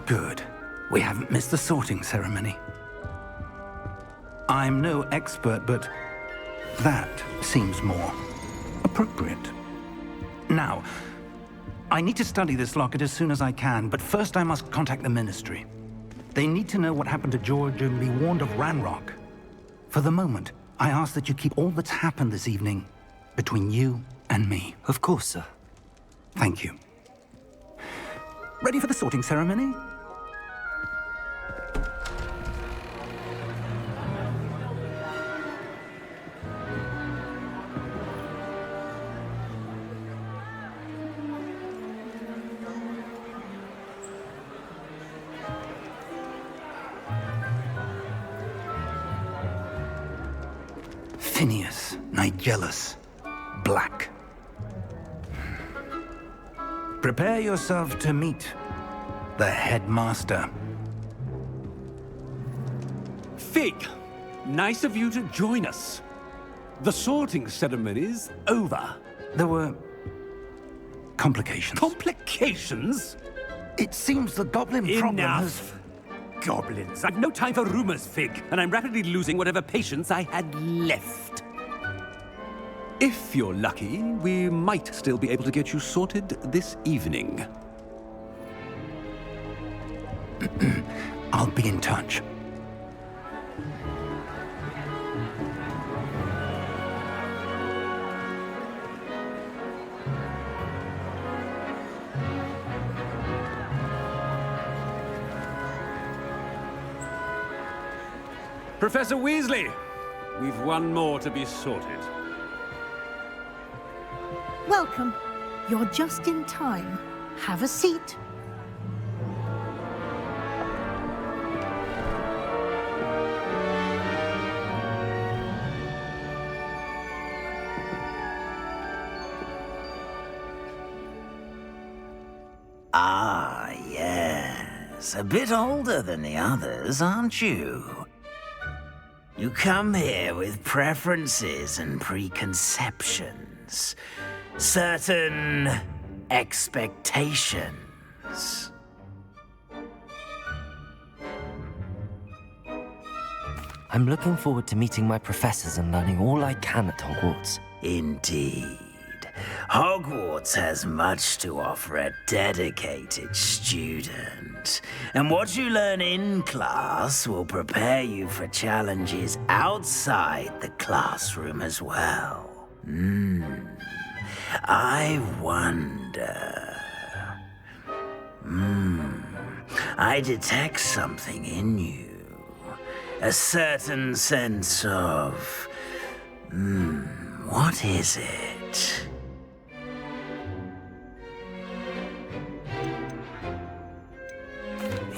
Good. We haven't missed the sorting ceremony. I'm no expert, but that seems more appropriate. Now, I need to study this locket as soon as I can, but first I must contact the Ministry. They need to know what happened to George and be warned of Ranrock. For the moment, I ask that you keep all that's happened this evening between you and me. Of course, sir. Thank you. Ready for the sorting ceremony? Phineas, Nigellus, Black. Prepare yourself to meet the headmaster. Fig, nice of you to join us. The sorting ceremony's over. There were complications. Complications? It seems the goblin problem has... Enough. Goblins. I've no time for rumors, Fig, and I'm rapidly losing whatever patience I had left. If you're lucky, we might still be able to get you sorted this evening. I'll be in touch. Professor Weasley, we've one more to be sorted. Welcome. You're just in time. Have a seat. Ah, yes. A bit older than the others, aren't you? You come here with preferences and preconceptions. Certain expectations. I'm looking forward to meeting my professors and learning all I can at Hogwarts. Indeed. Hogwarts has much to offer a dedicated student. And what you learn in class will prepare you for challenges outside the classroom as well. I wonder... I detect something in you. A certain sense of... what is it?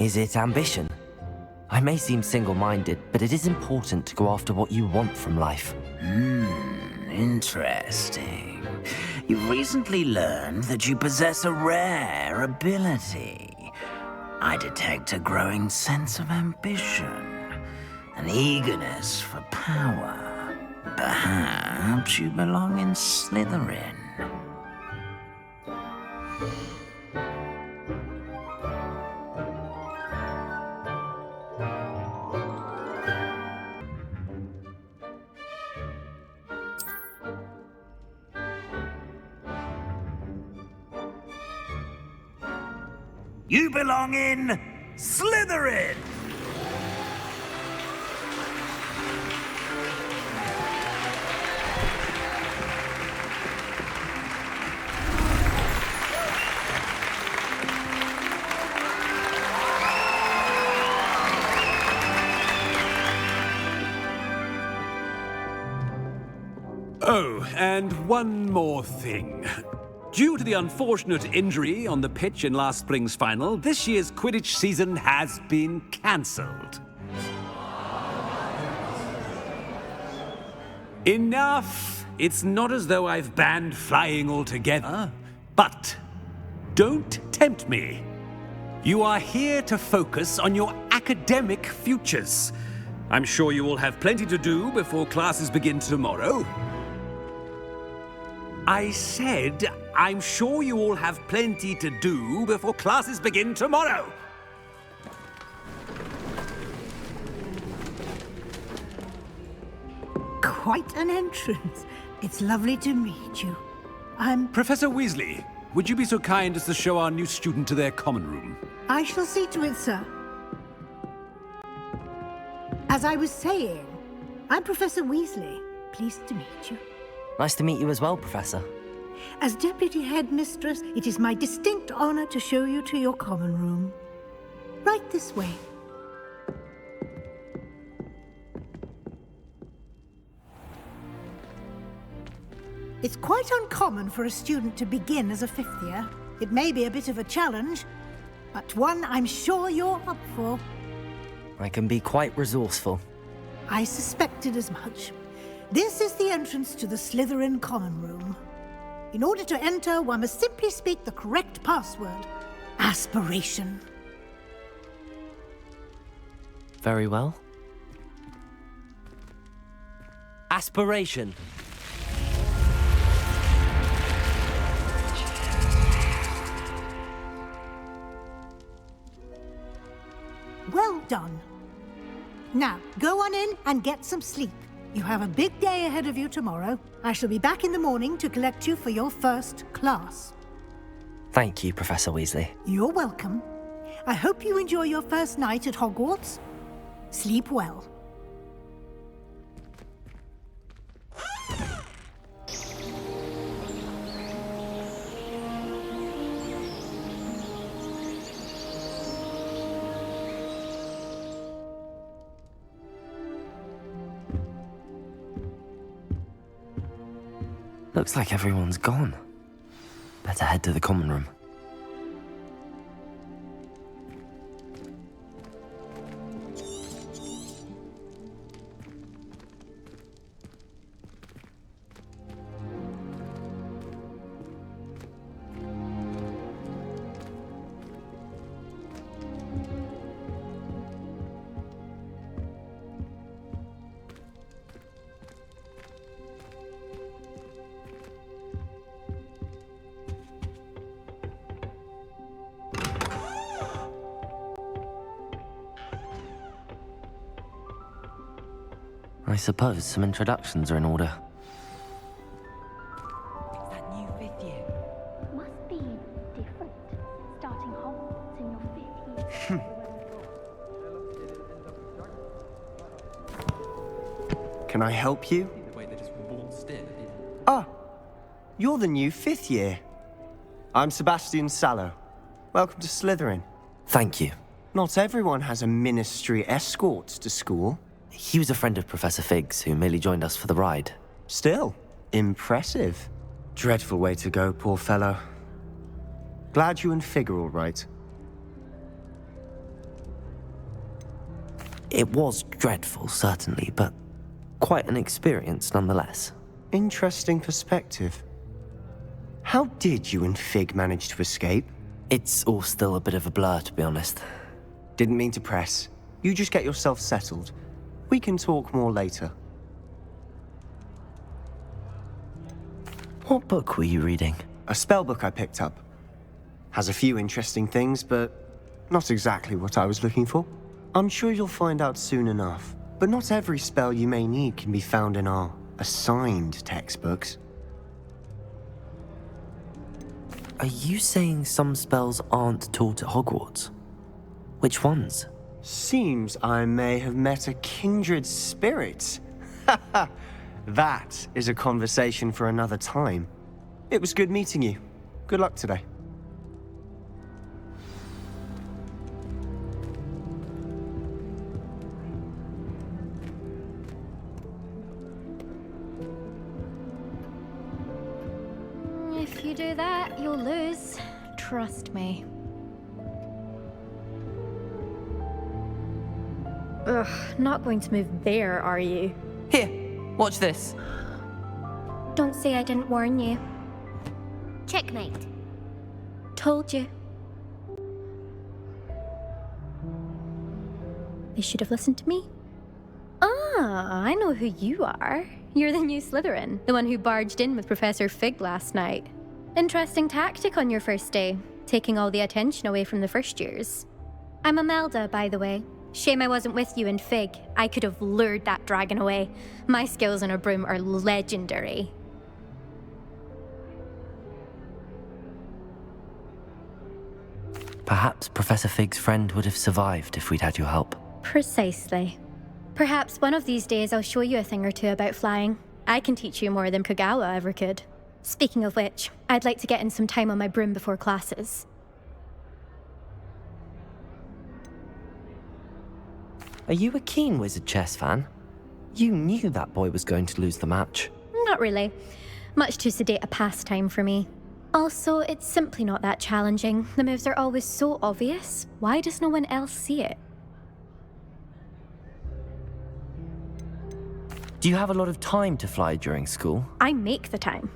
Is it ambition? I may seem single-minded, but it is important to go after what you want from life. Interesting. You've recently learned that you possess a rare ability. I detect a growing sense of ambition, an eagerness for power. Perhaps you belong in Slytherin. You belong in Slytherin! Oh, and one more thing. Due to the unfortunate injury on the pitch in last spring's final, this year's Quidditch season has been cancelled. Enough! It's not as though I've banned flying altogether, but don't tempt me. You are here to focus on your academic futures. I'm sure you will have plenty to do before classes begin tomorrow. I said, I'm sure you all have plenty to do before classes begin tomorrow. quite an entrance. It's lovely to meet you. I'm... Professor Weasley, would you be so kind as to show our new student to their common room? I shall see to it, sir. As I was saying, I'm Professor Weasley. Pleased to meet you. Nice to meet you as well, Professor. As Deputy Headmistress, it is my distinct honor to show you to your common room. Right this way. It's quite uncommon for a student to begin as a fifth year. It may be a bit of a challenge, but one I'm sure you're up for. I can be quite resourceful. I suspected as much. This is the entrance to the Slytherin common room. In order to enter, one must simply speak the correct password. Aspiration. Very well. Aspiration. Well done. Now, go on in and get some sleep. You have a big day ahead of you tomorrow. I shall be back in the morning to collect you for your first class. Thank you, Professor Weasley. You're welcome. I hope you enjoy your first night at Hogwarts. Sleep well. Looks like everyone's gone. Better head to the common room. I suppose some introductions are in order. That new fifth year. Must be different. Starting Hogwarts in your fifth year. Can I help you? Ah, you're the new fifth year. I'm Sebastian Sallow. Welcome to Slytherin. Thank you. Not everyone has a ministry escort to school. He was a friend of Professor Fig's who merely joined us for the ride. Still, impressive. Dreadful way to go, poor fellow. Glad you and Fig are all right. It was dreadful, certainly, but quite an experience nonetheless. Interesting perspective. How did you and Fig manage to escape? It's all still a bit of a blur, to be honest. Didn't mean to press. You just get yourself settled. We can talk more later. What book were you reading? A spell book I picked up. Has a few interesting things, but not exactly what I was looking for. I'm sure you'll find out soon enough. But not every spell you may need can be found in our assigned textbooks. Are you saying some spells aren't taught at Hogwarts? Which ones? Seems I may have met a kindred spirit. That is a conversation for another time. It was good meeting you. Good luck today. If you do that, you'll lose. Trust me. Ugh, not going to move there, are you? Here, watch this. Don't say I didn't warn you. Checkmate. Told you. They should have listened to me. Ah, I know who you are. You're the new Slytherin, the one who barged in with Professor Fig last night. Interesting tactic on your first day, taking all the attention away from the first years. I'm Imelda, by the way. Shame I wasn't with you in Fig. I could have lured that dragon away. My skills on a broom are legendary. Perhaps Professor Fig's friend would have survived if we'd had your help. Precisely. Perhaps one of these days I'll show you a thing or two about flying. I can teach you more than Kagawa ever could. Speaking of which, I'd like to get in some time on my broom before classes. Are you a keen Wizard chess fan? You knew that boy was going to lose the match. Not really. Much too sedate a pastime for me. Also, it's simply not that challenging. The moves are always so obvious. Why does no one else see it? Do you have a lot of time to fly during school? I make the time.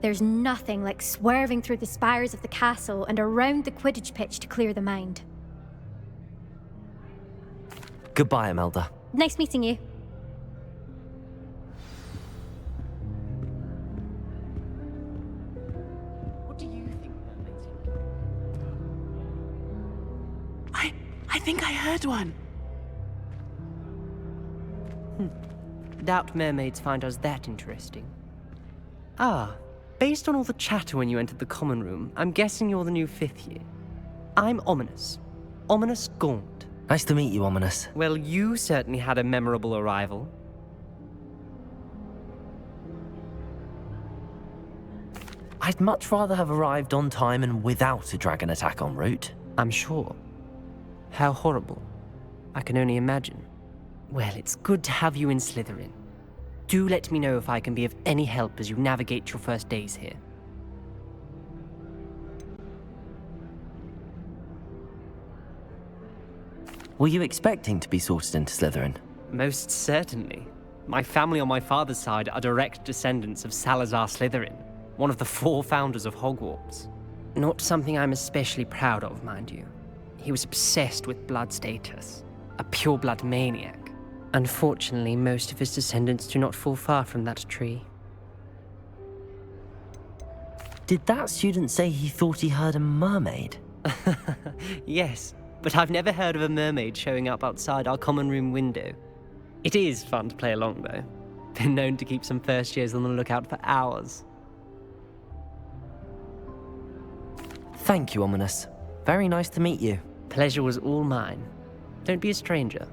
There's nothing like swerving through the spires of the castle and around the Quidditch pitch to clear the mind. Goodbye, Imelda. Nice meeting you. What do you think mermaids I think I heard one. Doubt mermaids find us that interesting. Ah, based on all the chatter when you entered the common room, I'm guessing you're the new 5th year. I'm Ominous. Ominous Gaunt. Nice to meet you, Ominous. Well, you certainly had a memorable arrival. I'd much rather have arrived on time and without a dragon attack en route. I'm sure. How horrible. I can only imagine. Well, it's good to have you in Slytherin. Do let me know if I can be of any help as you navigate your first days here. Were you expecting to be sorted into Slytherin? Most certainly. My family on my father's side are direct descendants of Salazar Slytherin, one of the 4 founders of Hogwarts. Not something I'm especially proud of, mind you. He was obsessed with blood status, a pure-blood maniac. Unfortunately, most of his descendants do not fall far from that tree. Did that student say he thought he heard a mermaid? Yes, but I've never heard of a mermaid showing up outside our common room window. It is fun to play along, though. Been known to keep some first years on the lookout for hours. Thank you, Ominous. Very nice to meet you. Pleasure was all mine. Don't be a stranger.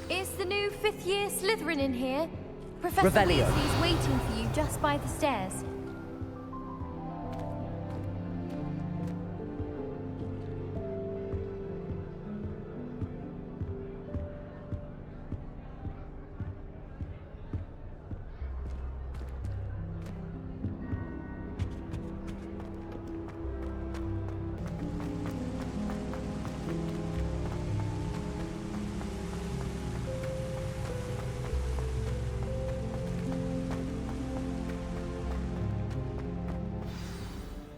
Is the new 5th year Slytherin in here? Professor Revelio. Weasley's waiting for you just by the stairs.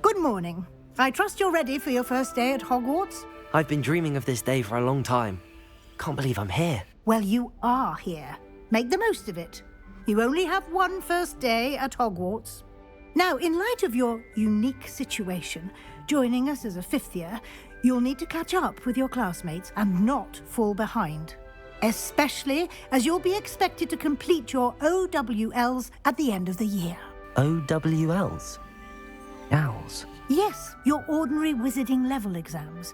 Good morning. I trust you're ready for your first day at Hogwarts? I've been dreaming of this day for a long time. Can't believe I'm here. Well, you are here. Make the most of it. You only have one first day at Hogwarts. Now, in light of your unique situation, joining us as a 5th year, you'll need to catch up with your classmates and not fall behind. Especially as you'll be expected to complete your OWLs at the end of the year. OWLs? Owls? Yes, your ordinary wizarding level exams.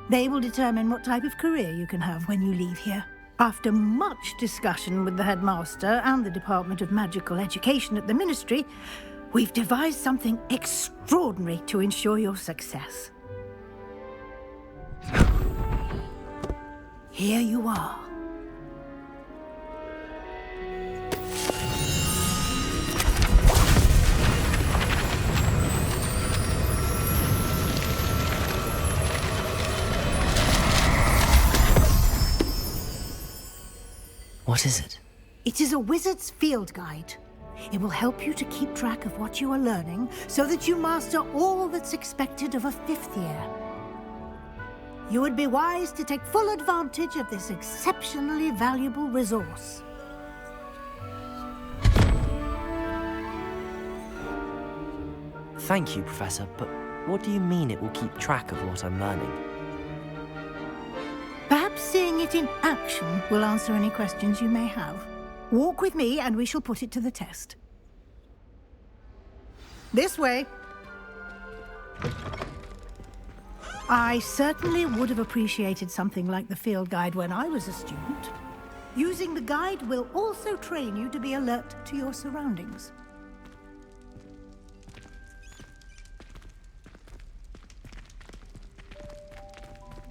They will determine what type of career you can have when you leave here. After much discussion with the headmaster and the Department of Magical Education at the Ministry, we've devised something extraordinary to ensure your success. Here you are. What is it? It is a wizard's field guide. It will help you to keep track of what you are learning so that you master all that's expected of a 5th year. You would be wise to take full advantage of this exceptionally valuable resource. Thank you, Professor, but what do you mean it will keep track of what I'm learning? it in action will answer any questions you may have. Walk with me and we shall put it to the test. This way. I certainly would have appreciated something like the field guide when I was a student. Using the guide will also train you to be alert to your surroundings.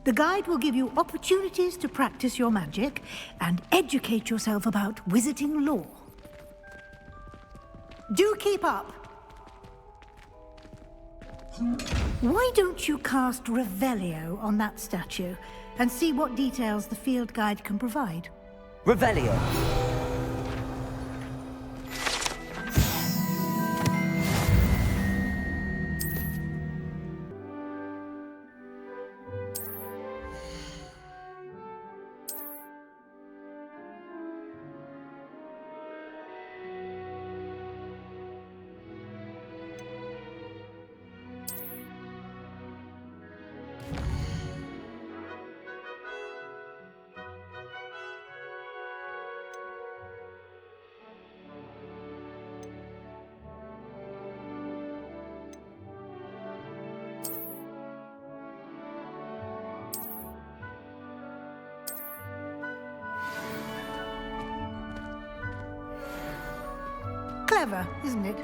The guide will give you opportunities to practice your magic and educate yourself about wizarding lore. Do keep up! Why don't you cast Revelio on that statue and see what details the field guide can provide? Revelio. Clever, isn't it?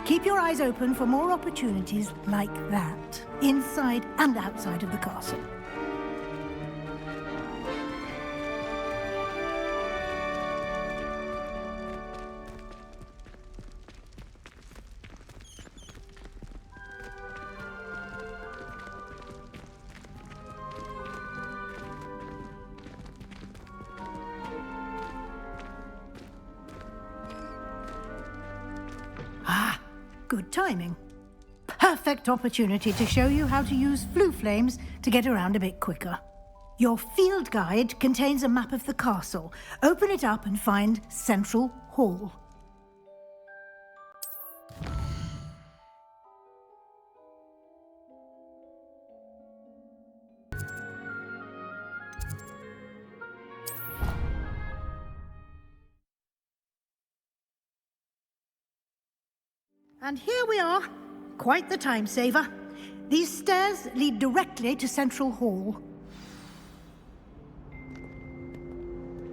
Keep your eyes open for more opportunities like that, inside and outside of the castle. Good timing. Perfect opportunity to show you how to use flue flames to get around a bit quicker. Your field guide contains a map of the castle. Open it up and find Central Hall. And here we are. Quite the time saver. These stairs lead directly to Central Hall.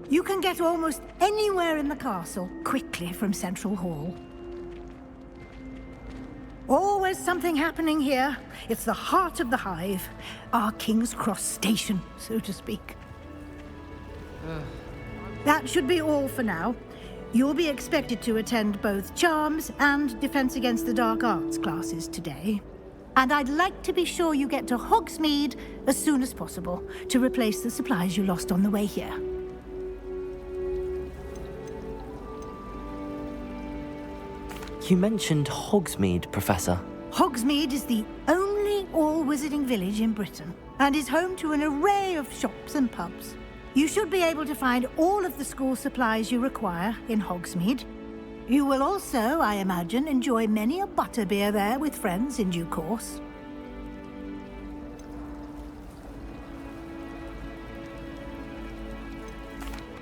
You can get almost anywhere in the castle quickly from Central Hall. Always something happening here. It's the heart of the hive. Our King's Cross station, so to speak. That should be all for now. You'll be expected to attend both Charms and Defense Against the Dark Arts classes today. And I'd like to be sure you get to Hogsmeade as soon as possible to replace the supplies you lost on the way here. You mentioned Hogsmeade, Professor. Hogsmeade is the only all-wizarding village in Britain and is home to an array of shops and pubs. You should be able to find all of the school supplies you require in Hogsmeade. You will also, I imagine, enjoy many a butterbeer there with friends in due course.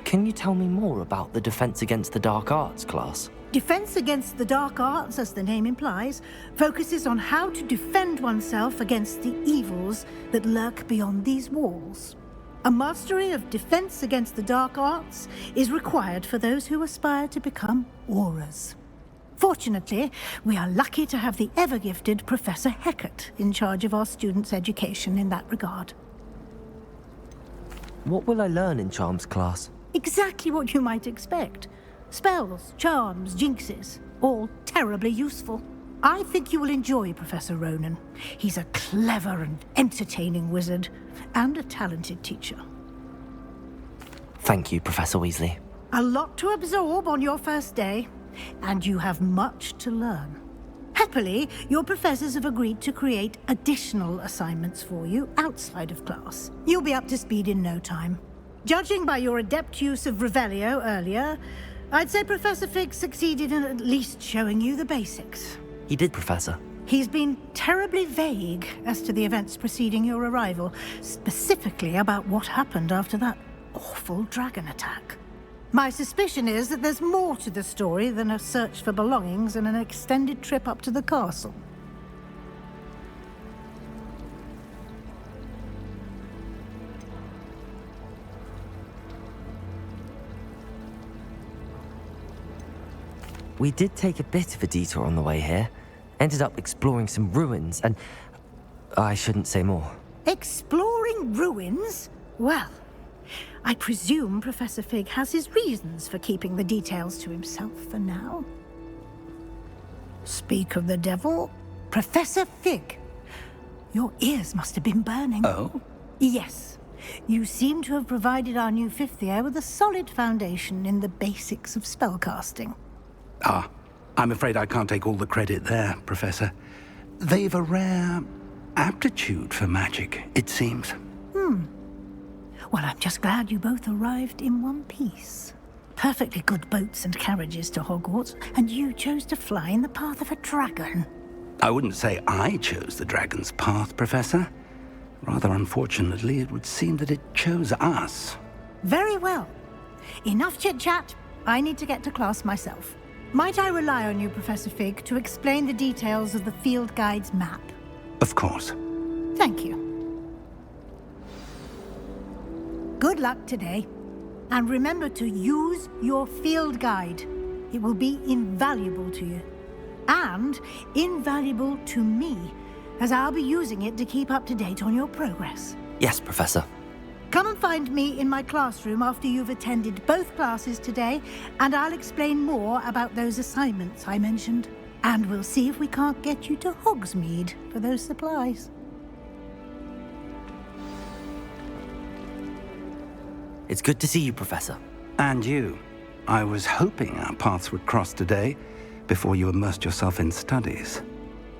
Can you tell me more about the Defense Against the Dark Arts class? Defense Against the Dark Arts, as the name implies, focuses on how to defend oneself against the evils that lurk beyond these walls. A mastery of Defense Against the Dark Arts is required for those who aspire to become Aurors. Fortunately, we are lucky to have the ever-gifted Professor Hecat in charge of our students' education in that regard. What will I learn in Charms class? Exactly what you might expect. Spells, charms, jinxes, all terribly useful. I think you will enjoy Professor Ronan. He's a clever and entertaining wizard, and a talented teacher. Thank you, Professor Weasley. A lot to absorb on your first day, and you have much to learn. Happily, your professors have agreed to create additional assignments for you outside of class. You'll be up to speed in no time. Judging by your adept use of Revelio earlier, I'd say Professor Fig succeeded in at least showing you the basics. He did, Professor. He's been terribly vague as to the events preceding your arrival, specifically about what happened after that awful dragon attack. My suspicion is that there's more to the story than a search for belongings and an extended trip up to the castle. We did take a bit of a detour on the way here. Ended up exploring some ruins, and I shouldn't say more. Exploring ruins? Well, I presume Professor Fig has his reasons for keeping the details to himself for now. Speak of the devil, Professor Fig. Your ears must have been burning. Oh? Yes. You seem to have provided our new fifth year with a solid foundation in the basics of spellcasting. Ah, I'm afraid I can't take all the credit there, Professor. They've a rare aptitude for magic, it seems. Well, I'm just glad you both arrived in one piece. Perfectly good boats and carriages to Hogwarts, and you chose to fly in the path of a dragon. I wouldn't say I chose the dragon's path, Professor. Rather unfortunately, it would seem that it chose us. Very well. Enough chit-chat. I need to get to class myself. Might I rely on you, Professor Fig, to explain the details of the field guide's map? Of course. Thank you. Good luck today. And remember to use your field guide. It will be invaluable to you. And invaluable to me, as I'll be using it to keep up to date on your progress. Yes, Professor. Come and find me in my classroom after you've attended both classes today, and I'll explain more about those assignments I mentioned. And we'll see if we can't get you to Hogsmeade for those supplies. It's good to see you, Professor. And you. I was hoping our paths would cross today, before you immersed yourself in studies.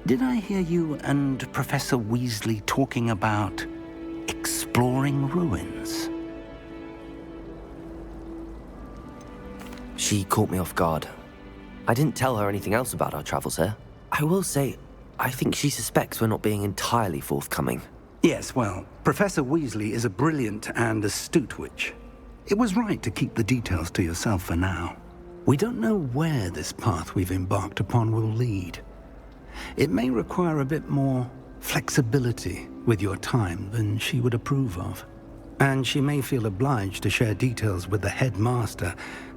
Did I hear you and Professor Weasley talking about exploring ruins? She caught me off guard. I didn't tell her anything else about our travels here. I will say, I think she suspects we're not being entirely forthcoming. Yes, well, Professor Weasley is a brilliant and astute witch. It was right to keep the details to yourself for now. We don't know where this path we've embarked upon will lead. It may require a bit more flexibility with your time than she would approve of. And she may feel obliged to share details with the headmaster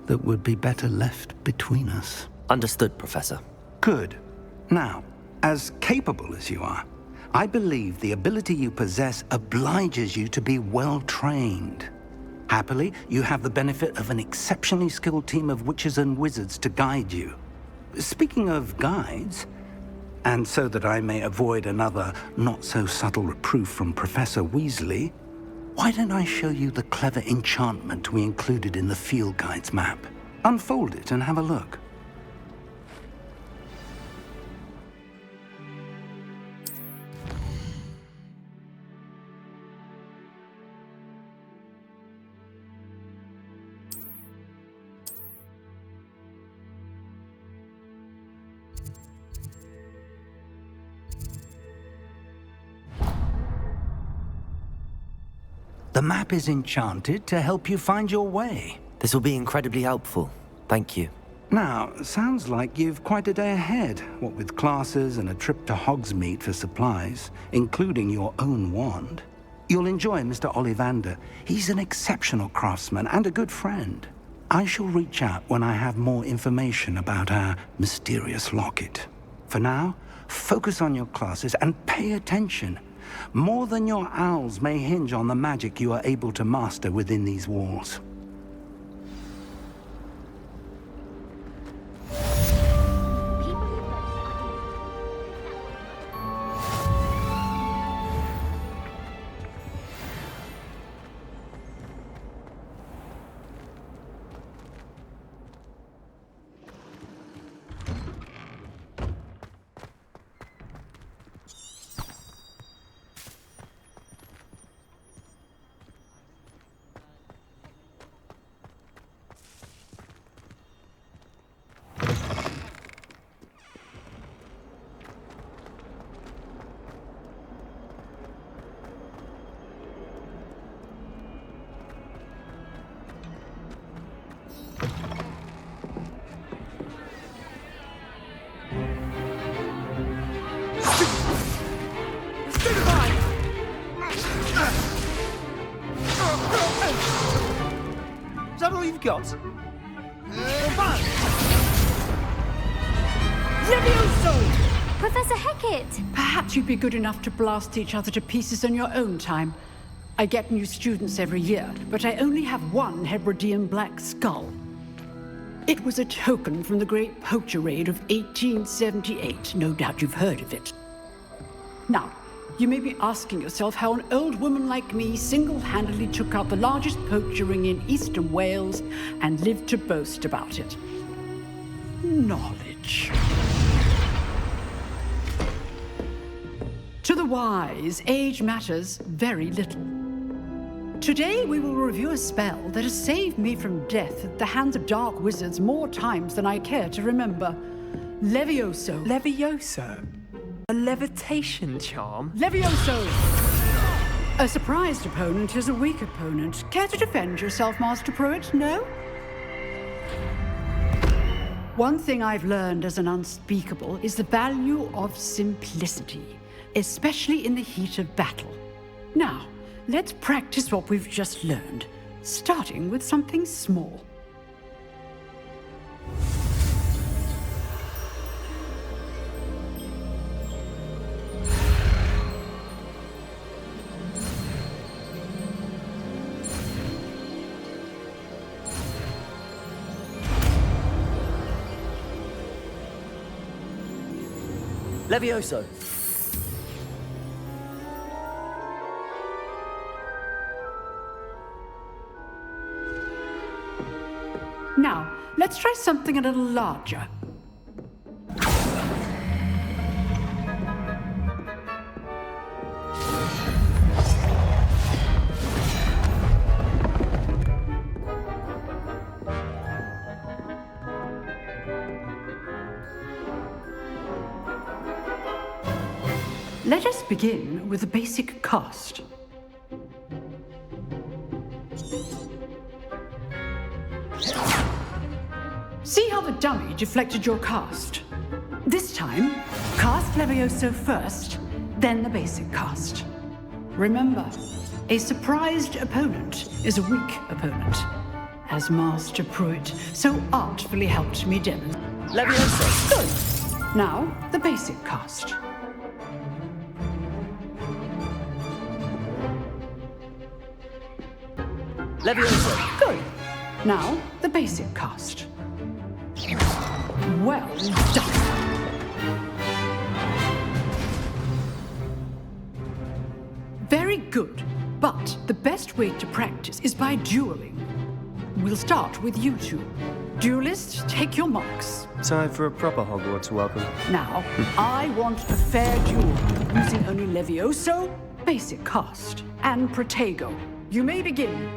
that would be better left between us. Understood, Professor. Good. Now, as capable as you are, I believe the ability you possess obliges you to be well-trained. Happily, you have the benefit of an exceptionally skilled team of witches and wizards to guide you. Speaking of guides, and so that I may avoid another not-so-subtle reproof from Professor Weasley, why don't I show you the clever enchantment we included in the field guide's map? Unfold it and have a look. The map is enchanted to help you find your way. This will be incredibly helpful. Thank you. Now, sounds like you've quite a day ahead, what with classes and a trip to Hogsmeade for supplies, including your own wand. You'll enjoy Mr. Ollivander. He's an exceptional craftsman and a good friend. I shall reach out when I have more information about our mysterious locket. For now, focus on your classes and pay attention. More than your owls may hinge on the magic you are able to master within these walls. you've got. Levioso! Professor Hecat! Perhaps you'd be good enough to blast each other to pieces on your own time. I get new students every year, but I only have one Hebridean black skull. It was a token from the Great Poacher Raid of 1878. No doubt you've heard of it. Now, you may be asking yourself how an old woman like me single-handedly took out the largest poacher ring in eastern Wales and lived to boast about it. Knowledge. To the wise, age matters very little. Today we will review a spell that has saved me from death at the hands of dark wizards more times than I care to remember. Levioso. Levioso? A levitation charm? Levioso! A surprised opponent is a weak opponent. Care to defend yourself, Master Pruitt? No? One thing I've learned as an unspeakable is the value of simplicity, especially in the heat of battle. Now, let's practice what we've just learned, starting with something small. Levioso! Now, let's try something a little larger. Let us begin with the basic cast. See how the dummy deflected your cast? This time, cast Levioso first, then the basic cast. Remember, a surprised opponent is a weak opponent, as Master Pruitt so artfully helped me demonstrate. Levioso! Good. Now, the basic cast. Levioso! Good. Now, the basic cast. Well done. Very good. But the best way to practice is by dueling. We'll start with you two. Duelists, take your marks. Time for a proper Hogwarts welcome. Now, I want a fair duel, using only Levioso, basic cast, and Protego. You may begin.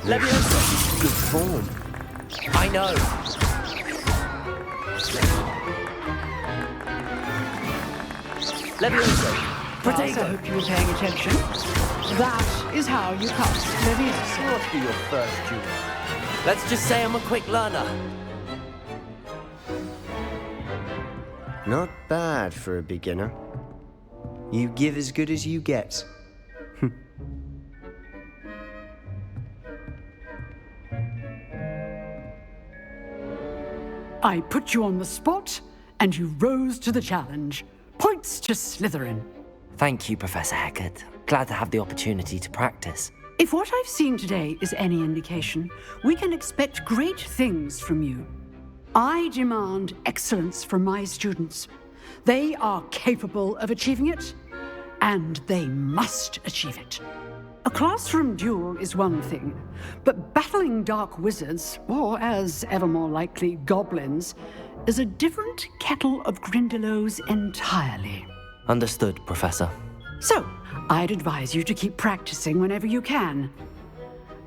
Levioso! Good form. I know. Levioso! Class, I hope you were paying attention. That is how you cast Levioso. Must be your first duel. Let's just say I'm a quick learner. Not bad for a beginner. You give as good as you get. I put you on the spot, and you rose to the challenge. Points to Slytherin. Thank you, Professor Hecat. Glad to have the opportunity to practice. If what I've seen today is any indication, we can expect great things from you. I demand excellence from my students. They are capable of achieving it, and they must achieve it. A classroom duel is one thing, but battling dark wizards, or as ever more likely, goblins, is a different kettle of Grindylows entirely. Understood, Professor. So, I'd advise you to keep practicing whenever you can.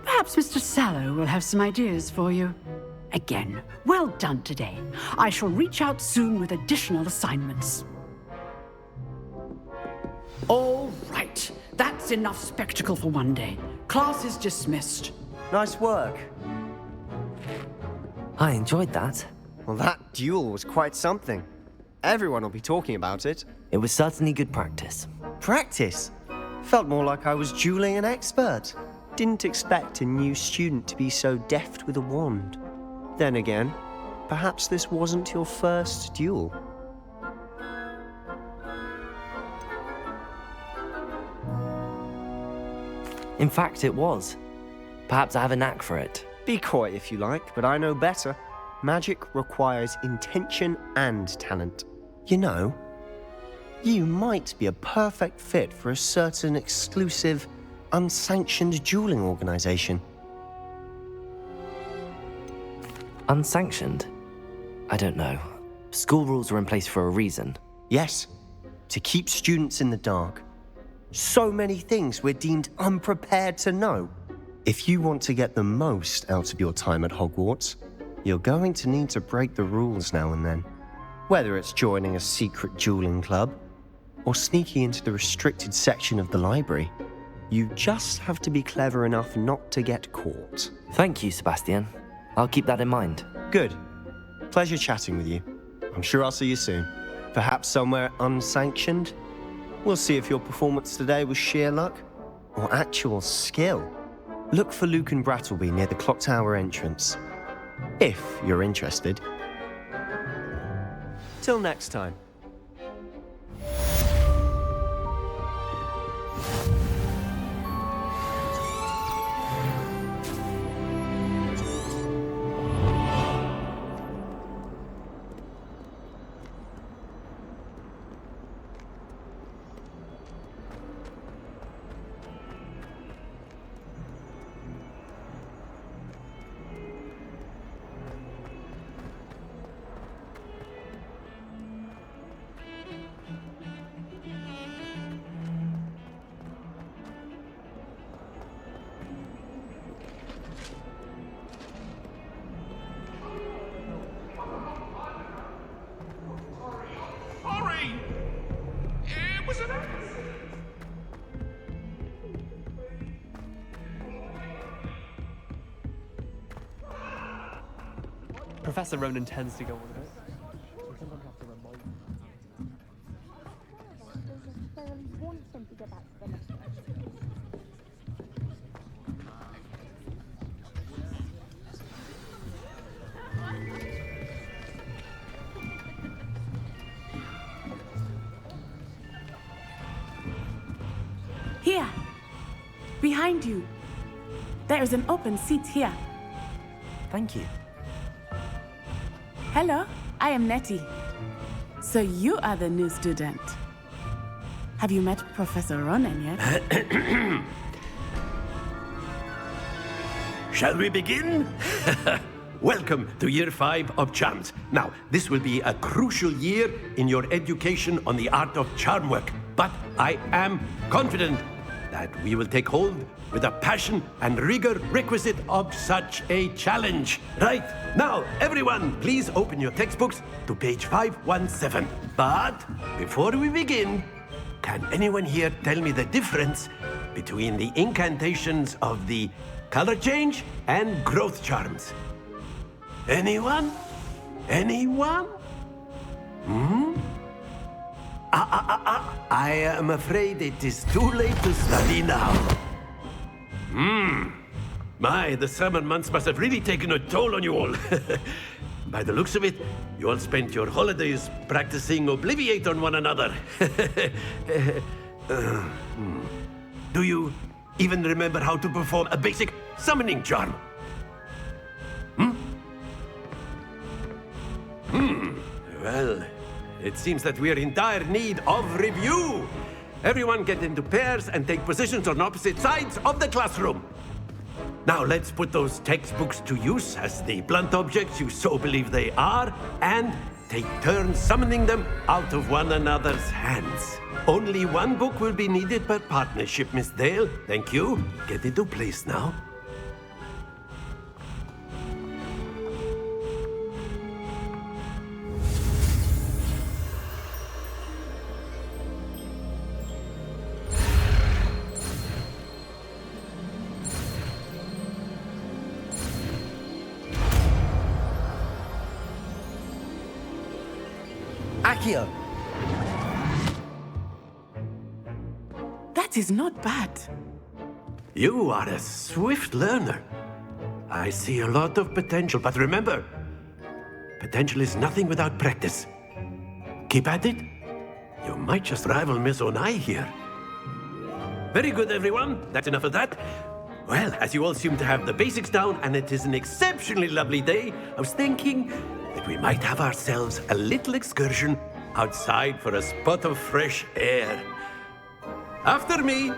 Perhaps Mr. Sallow will have some ideas for you. Again, well done today. I shall reach out soon with additional assignments. All right. That's enough spectacle for one day. Class is dismissed. Nice work. I enjoyed that. Well, that duel was quite something. Everyone will be talking about it. It was certainly good practice. Practice? Felt more like I was dueling an expert. Didn't expect a new student to be so deft with a wand. Then again, perhaps this wasn't your first duel. In fact, it was. Perhaps I have a knack for it. Be coy if you like, but I know better. Magic requires intention and talent. You know, you might be a perfect fit for a certain exclusive, unsanctioned dueling organization. Unsanctioned? I don't know. School rules are in place for a reason. Yes, to keep students in the dark. So many things we're deemed unprepared to know. If you want to get the most out of your time at Hogwarts, you're going to need to break the rules now and then. Whether it's joining a secret dueling club, or sneaking into the restricted section of the library, you just have to be clever enough not to get caught. Thank you, Sebastian. I'll keep that in mind. Good. Pleasure chatting with you. I'm sure I'll see you soon. Perhaps somewhere unsanctioned? We'll see if your performance today was sheer luck or actual skill. Look for Luke and Brattleby near the clock tower entrance, if you're interested. Till next time. Professor Ronan tends to go on a bit. Here, behind you. There is an open seat here. Thank you. Hello, I am Nettie. So you are the new student. Have you met Professor Ronan yet? Shall we begin? Welcome to Year 5 of Charms. Now, this will be a crucial year in your education on the art of charm work, but I am confident that we will take hold with the passion and rigor requisite of such a challenge. Right, now, everyone, please open your textbooks to page 517. But before we begin, can anyone here tell me the difference between the incantations of the color change and growth charms? Anyone? Anyone? I am afraid it is too late to study now. My, the summer months must have really taken a toll on you all. By the looks of it, you all spent your holidays practicing Obliviate on one another. Do you even remember how to perform a basic summoning charm? Well, it seems that we are in dire need of review. Everyone get into pairs and take positions on opposite sides of the classroom. Now let's put those textbooks to use as the blunt objects you so believe they are, and take turns summoning them out of one another's hands. Only one book will be needed per partnership, Miss Dale. Thank you. Get into place now. That That is not bad. You are a swift learner. I see a lot of potential, but remember, potential is nothing without practice. Keep at it. You might just rival Miss Onai here. Very good, everyone. That's enough of that. Well, as you all seem to have the basics down, and it is an exceptionally lovely day, I was thinking that we might have ourselves a little excursion outside for a spot of fresh air. After me.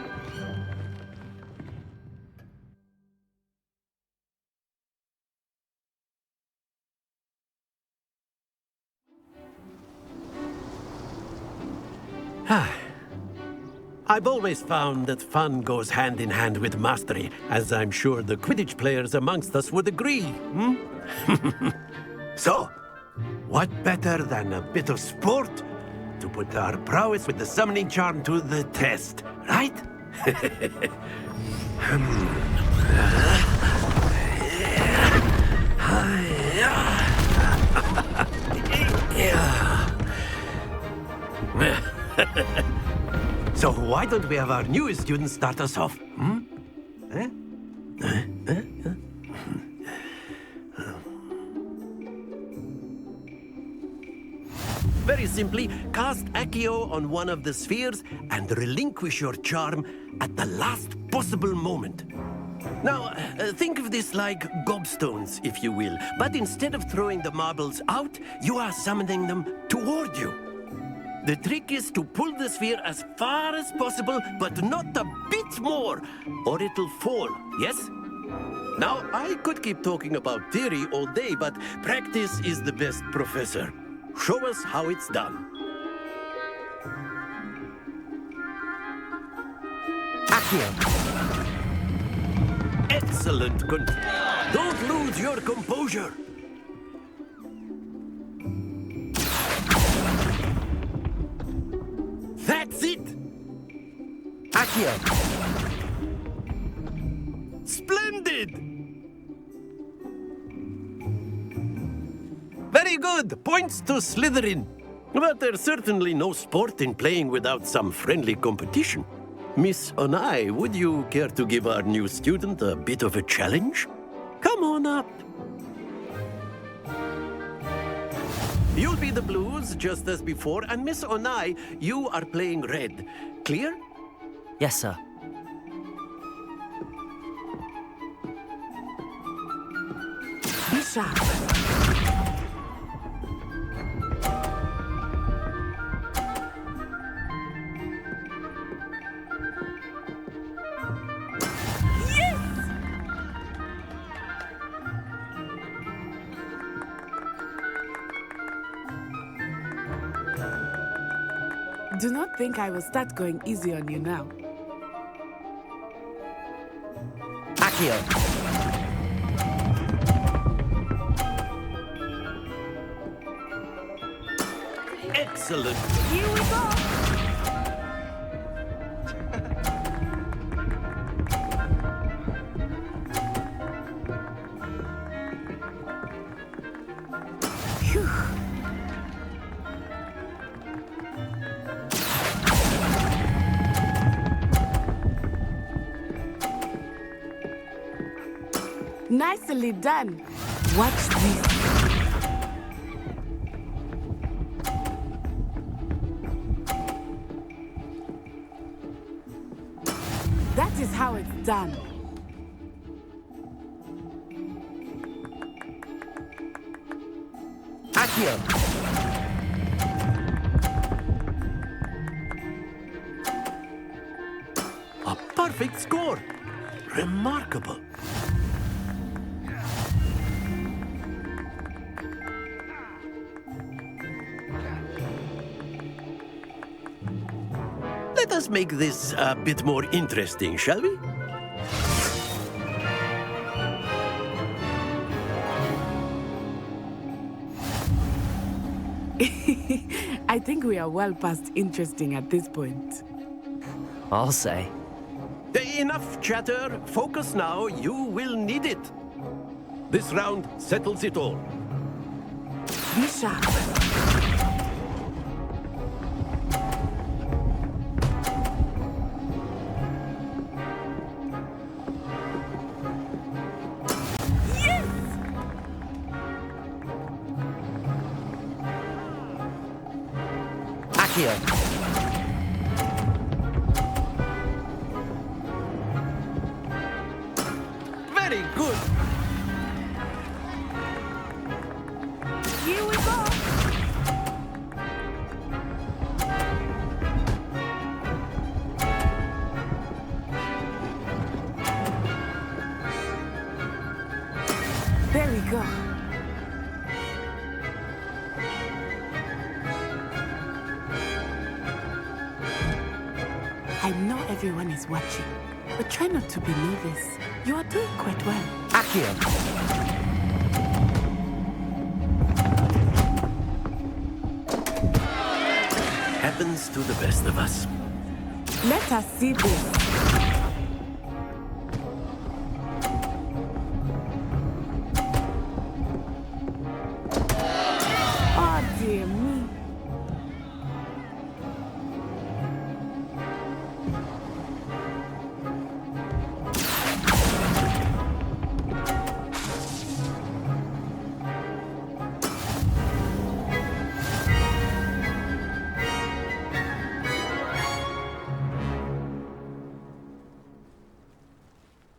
I've always found that fun goes hand in hand with mastery, as I'm sure the Quidditch players amongst us would agree. So, what better than a bit of sport to put our prowess with the summoning charm to the test, right? So why don't we have our newest student start us off? Very simply, cast Accio on one of the spheres and relinquish your charm at the last possible moment. Now, think of this like gobstones, if you will, but instead of throwing the marbles out, you are summoning them toward you. The trick is to pull the sphere as far as possible, but not a bit more, or it'll fall, yes? Now, I could keep talking about theory all day, but practice is the best professor. Show us how it's done. Accio. Excellent. Don't lose your composure. That's it! Accio! Splendid! Very good! Points to Slytherin. But there's certainly no sport in playing without some friendly competition. Miss Onai, would you care to give our new student a bit of a challenge? Come on up. You'll be the blues, just as before, and Miss Onai, you are playing red. Clear? Yes, sir. Be sharp. Do not think I will start going easy on you now. Accio. Excellent. Here we go. Phew. Nicely done. Watch this. That is how it's done. Accio. A perfect score. Remarkable. Let us make this a bit more interesting, shall we? I think we are well past interesting at this point. I'll say. Enough chatter. Focus now. You will need it. This round settles it all. Be sharp. Accio! Very good. Here we go. There we go. I know everyone is watching, but try not to be nervous. You are doing quite well. Accio! Happens to the best of us. Let us see this. Oh, dear me.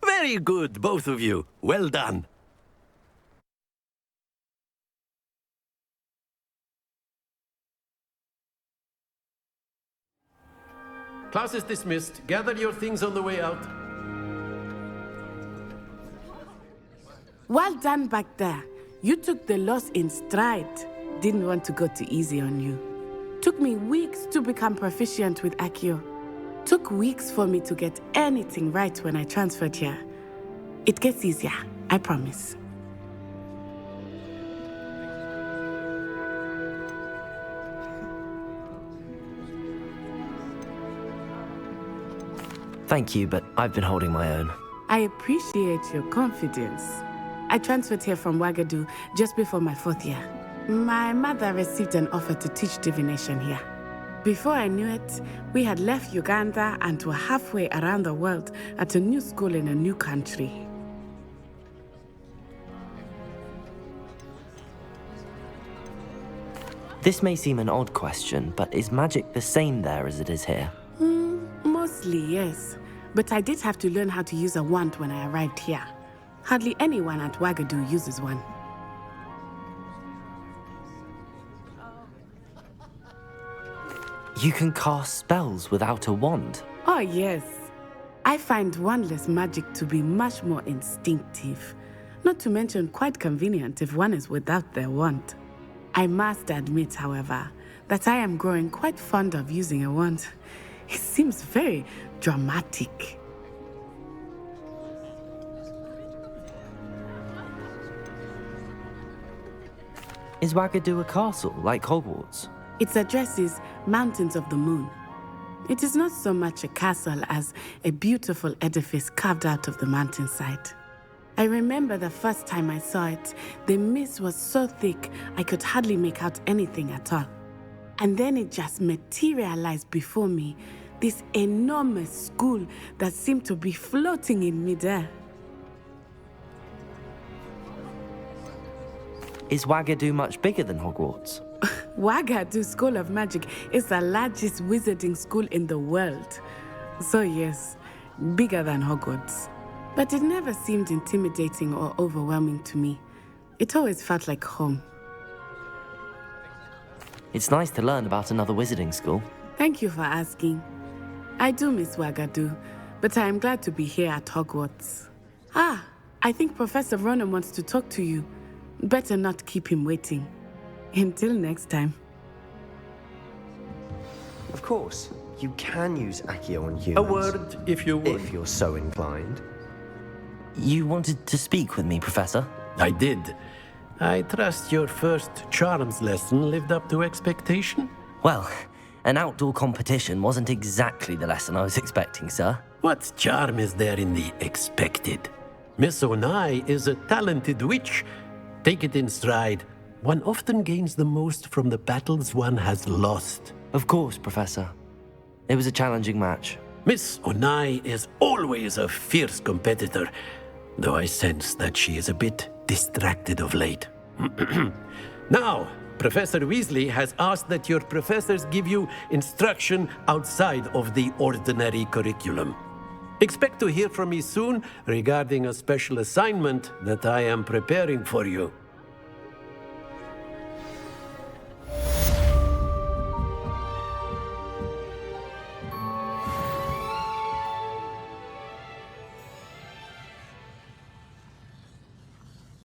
Very good, both of you. Well done. Class is dismissed. Gather your things on the way out. Well done back there. You took the loss in stride. Didn't want to go too easy on you. Took me weeks to become proficient with Accio. Took weeks for me to get anything right when I transferred here. It gets easier, I promise. Thank you, but I've been holding my own. I appreciate your confidence. I transferred here from Wagadu just before my 4th year. My mother received an offer to teach divination here. Before I knew it, we had left Uganda and were halfway around the world at a new school in a new country. This may seem an odd question, but is magic the same there as it is here? Mostly, yes. But I did have to learn how to use a wand when I arrived here. Hardly anyone at Wagadu uses one. You can cast spells without a wand? Oh, yes. I find wandless magic to be much more instinctive. Not to mention quite convenient if one is without their wand. I must admit, however, that I am growing quite fond of using a wand. It seems very dramatic. Is Wagadu a castle, like Hogwarts? Its address is Mountains of the Moon. It is not so much a castle as a beautiful edifice carved out of the mountainside. I remember the first time I saw it, the mist was so thick I could hardly make out anything at all. And then it just materialized before me, this enormous school that seemed to be floating in midair. Is Wagadu much bigger than Hogwarts? Wagadu School of Magic is the largest wizarding school in the world. So yes, bigger than Hogwarts. But it never seemed intimidating or overwhelming to me. It always felt like home. It's nice to learn about another wizarding school. Thank you for asking. I do miss Wagadu, but I am glad to be here at Hogwarts. I think Professor Ronan wants to talk to you. Better not keep him waiting. Until next time. Of course, you can use Accio on humans. A word, if you would. If you're so inclined. You wanted to speak with me, Professor? I did. I trust your first charms lesson lived up to expectation? Well, an outdoor competition wasn't exactly the lesson I was expecting, sir. What charm is there in the expected? Miss Onai is a talented witch. Take it in stride. One often gains the most from the battles one has lost. Of course, Professor. It was a challenging match. Miss Onai is always a fierce competitor, though I sense that she is a bit distracted of late. Now, Professor Weasley has asked that your professors give you instruction outside of the ordinary curriculum. Expect to hear from me soon regarding a special assignment that I am preparing for you.